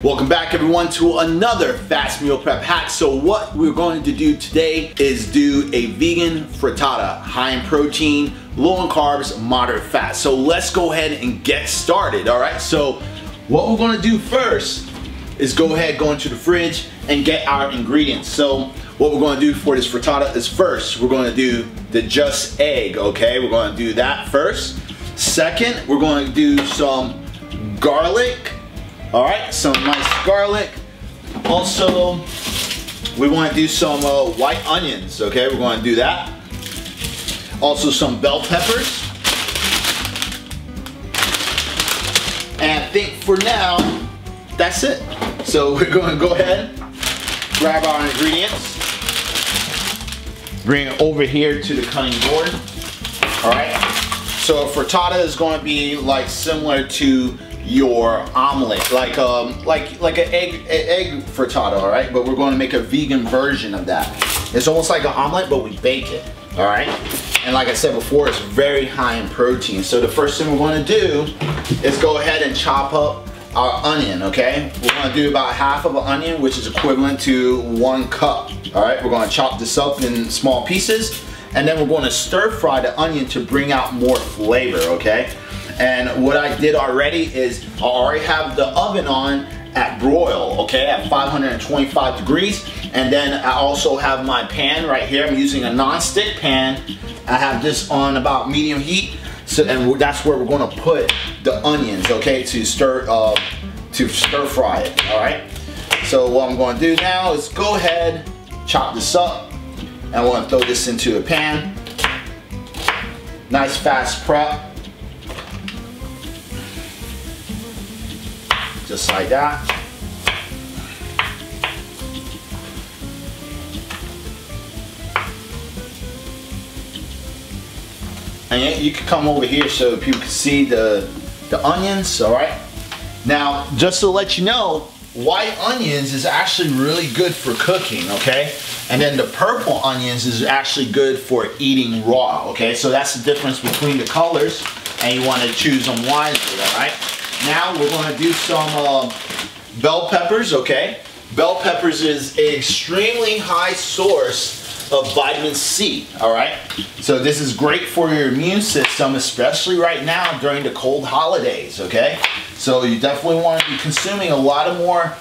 Welcome back everyone to another fast meal prep hack. So what we're going to do today is do a vegan frittata, high in protein, low in carbs, moderate fat. So let's go ahead and get started, all right? So what we're gonna do first is go into the fridge and get our ingredients. So what we're gonna do for this frittata is first, we're gonna do the Just Egg, okay? We're gonna do that first. Second, we're gonna do some garlic. All right, some nice garlic. Also, we want to do some white onions, okay? We're going to do that. Also some bell peppers. And I think for now, that's it. So we're going to go ahead, grab our ingredients, bring it over here to the cutting board. All right, so frittata is going to be like similar to your omelet, like an egg frittata, all right? But we're going to make a vegan version of that. It's almost like an omelet, but we bake it, all right? And like I said before, it's very high in protein. So the first thing we're going to do is go ahead and chop up our onion, okay? We're going to do about half of an onion, which is equivalent to 1 cup, all right? We're going to chop this up in small pieces, and then we're going to stir fry the onion to bring out more flavor, okay? And what I did already is I already have the oven on at broil, okay, at 525 degrees. And then I also have my pan right here. I'm using a non-stick pan. I have this on about medium heat. So, and that's where we're going to put the onions, okay, to stir fry it, all right? So what I'm going to do now is go ahead, chop this up, and I want to throw this into a pan. Nice fast prep. Just like that. And you can come over here so people can see the onions, all right? Now, just to let you know, white onions is actually really good for cooking, okay? And then the purple onions is actually good for eating raw, okay? So that's the difference between the colors, and you want to choose them wisely, all right? Now we're going to do some bell peppers, okay? Bell peppers is an extremely high source of vitamin C, all right? So this is great for your immune system, especially right now during the cold holidays, okay? So you definitely want to be consuming a lot of more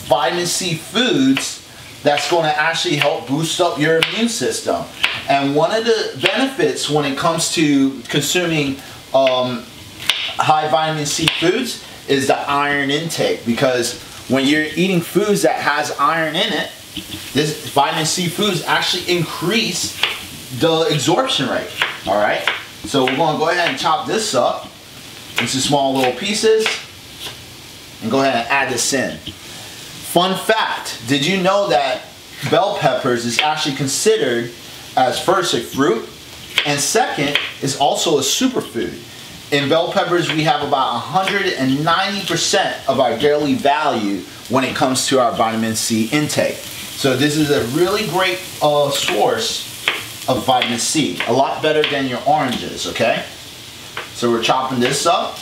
vitamin C foods that's going to actually help boost up your immune system. And one of the benefits when it comes to consuming high vitamin C foods is the iron intake, because when you're eating foods that has iron in it, this vitamin C foods actually increase the absorption rate, all right? So we're going to go ahead and chop this up into small little pieces and go ahead and add this in. Fun fact, did you know that bell peppers is actually considered as first a fruit, and second is also a superfood? In bell peppers, we have about 190% of our daily value when it comes to our vitamin C intake. So this is a really great source of vitamin C, a lot better than your oranges, okay? So we're chopping this up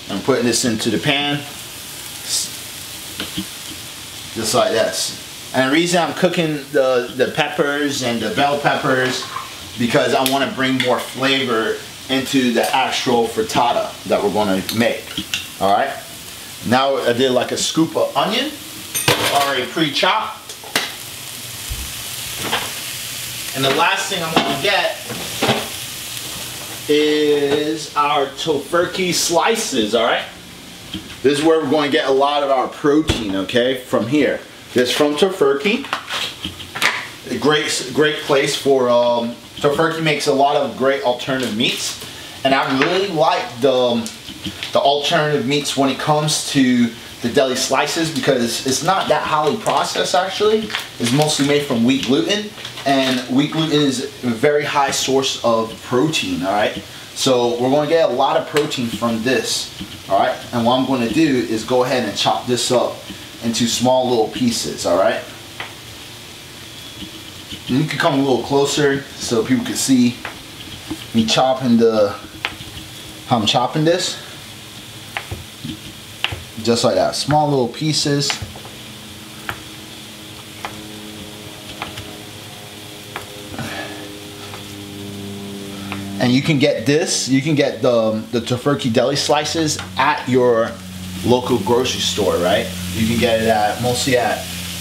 and putting this into the pan, just like this. And the reason I'm cooking the peppers and the bell peppers, because I want to bring more flavor into the actual frittata that we're going to make, all right? Now I did like a scoop of onion, already pre-chopped. And the last thing I'm going to get is our Tofurkey slices, all right? This is where we're going to get a lot of our protein, okay, from here. This is from Tofurkey. A great place for Tofurkey makes a lot of great alternative meats, and I really like the alternative meats when it comes to the deli slices, because it's not that highly processed actually. It's mostly made from wheat gluten, and wheat gluten is a very high source of protein, all right? So we're going to get a lot of protein from this, all right? And what I'm going to do is go ahead and chop this up into small little pieces, all right? And you can come a little closer so people can see me chopping how I'm chopping this. just like that, small little pieces. And you can get this, you can get the Tofurkey deli slices at your local grocery store, right? You can get it at mostly at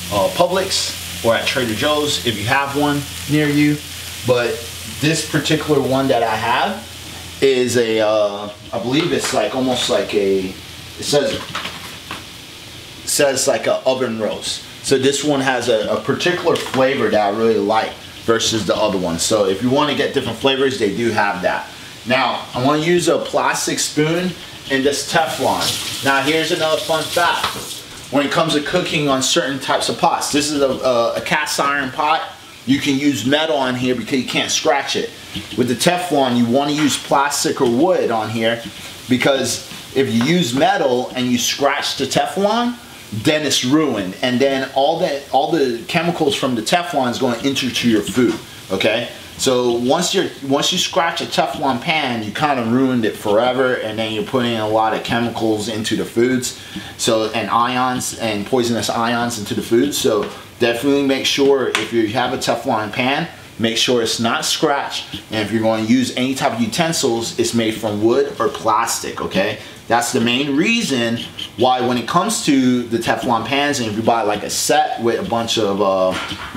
Publix or at Trader Joe's if you have one near you. But this particular one that I have is a, I believe it's like almost like a, it says like an oven roast. So this one has a particular flavor that I really like versus the other one. So if you want to get different flavors, they do have that. Now, I want to use a plastic spoon and this Teflon. Now here's another fun fact. When it comes to cooking on certain types of pots, this is a cast iron pot. You can use metal on here because you can't scratch it. With the Teflon, you want to use plastic or wood on here because if you use metal and you scratch the Teflon, then it's ruined, and then all the chemicals from the Teflon is going to enter to your food. Okay, so once you scratch a Teflon pan, you kind of ruined it forever, and then you're putting a lot of chemicals into the foods, so and ions and poisonous ions into the food. So definitely make sure if you have a Teflon pan, make sure it's not scratched, and if you're going to use any type of utensils, it's made from wood or plastic. Okay, that's the main reason why when it comes to the Teflon pans, and if you buy like a set with a bunch of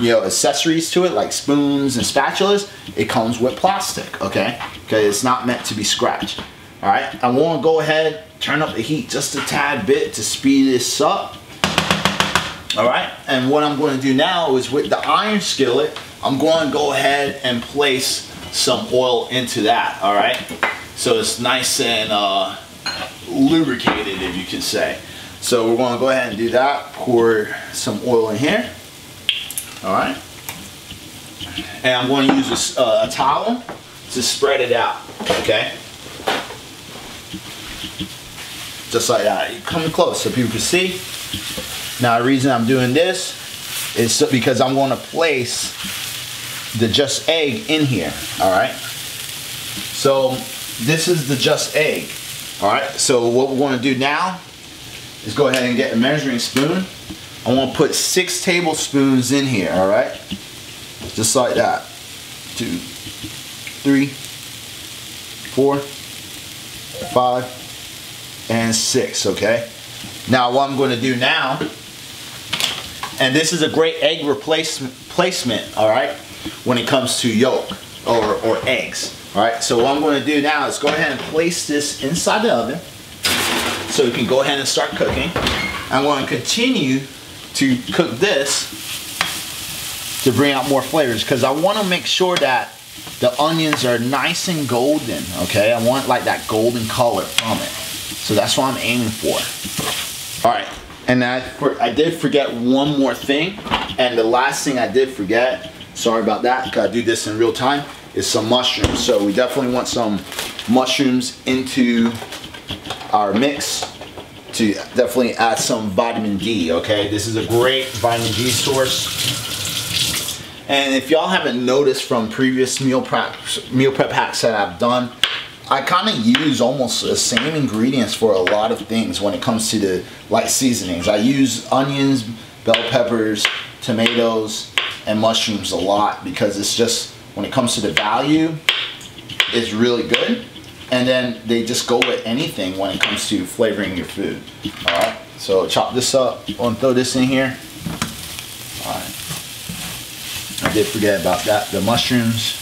accessories to it like spoons and spatulas, it comes with plastic. Okay, because it's not meant to be scratched. All right, I want to go ahead, turn up the heat just a tad bit to speed this up. All right, and what I'm going to do now is with the iron skillet, I'm going to go ahead and place some oil into that. All right, so it's nice and lubricated, if you can say. So we're going to go ahead and do that. Pour some oil in here. All right, and I'm going to use a towel to spread it out. Okay, just like that. You're coming close so people can see. Now the reason I'm doing this is because I'm going to place the Just Egg in here. All right, so this is the Just Egg. All right, so what we're going to do now is go ahead and get a measuring spoon. I want to put 6 tablespoons in here. All right, just like that. 2, 3, 4, 5, and 6. Okay, now what I'm going to do now, and this is a great egg placement, all right, when it comes to yolk or eggs. All right, so what I'm going to do now is go ahead and place this inside the oven so we can go ahead and start cooking. I'm going to continue to cook this to bring out more flavors because I want to make sure that the onions are nice and golden. Okay, I want like that golden color from it. So that's what I'm aiming for. All right, and I did forget one more thing, and the last thing I did forget, sorry about that, because I do this in real time, is some mushrooms. So we definitely want some mushrooms into our mix to definitely add some vitamin D. Okay, this is a great vitamin D source. And if y'all haven't noticed from previous meal prep hacks that I've done, I kind of use almost the same ingredients for a lot of things when it comes to the light seasonings. I use onions, bell peppers, tomatoes, and mushrooms a lot because it's just, when it comes to the value, it's really good. And then they just go with anything when it comes to flavoring your food. All right, so chop this up. I'm gonna throw this in here. All right, I did forget about that, the mushrooms.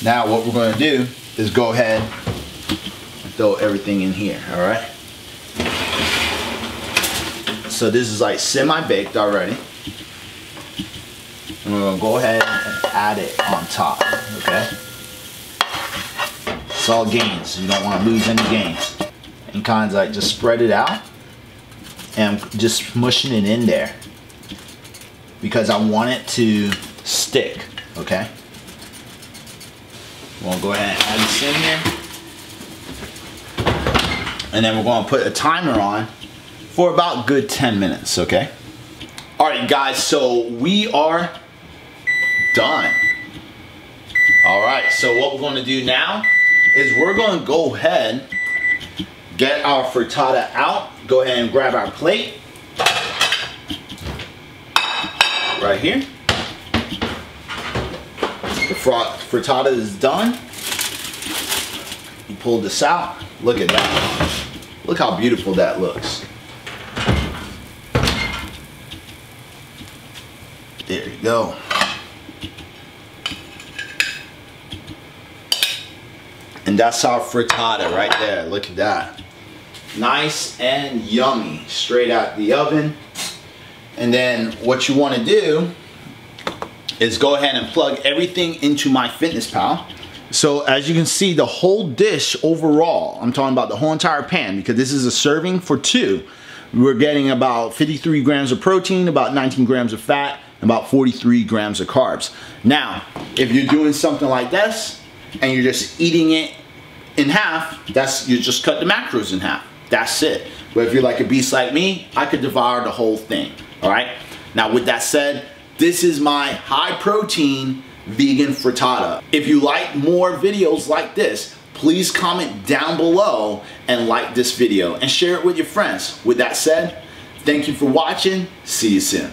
Now what we're gonna do is go ahead and throw everything in here. All right, so this is like semi-baked already. And we're going to go ahead and add it on top, okay? It's all gains. You don't want to lose any gains. And kind of like just spread it out. And I'm just mushing it in there because I want it to stick, okay? We'll go ahead and add this in here. And then we're going to put a timer on for about a good 10 minutes, okay? All right, guys, so we are done. All right, so what we're going to do now is we're going to go ahead get our frittata out. Go ahead and grab our plate. Right here. The frittata is done. You pull this out. Look at that. Look how beautiful that looks. There you go. And that's our frittata right there. Look at that. Nice and yummy. Straight out the oven. And then what you want to do is go ahead and plug everything into MyFitnessPal. So as you can see, the whole dish overall, I'm talking about the whole entire pan, because this is a serving for 2. We're getting about 53 grams of protein, about 19 grams of fat, about 43 grams of carbs. Now, if you're doing something like this, and you're just eating it in half, you just cut the macros in half. That's it. But if you're like a beast like me, I could devour the whole thing. All right. Now, with that said, this is my high protein vegan frittata. If you like more videos like this, please comment down below and like this video and share it with your friends. With that said, thank you for watching. See you soon.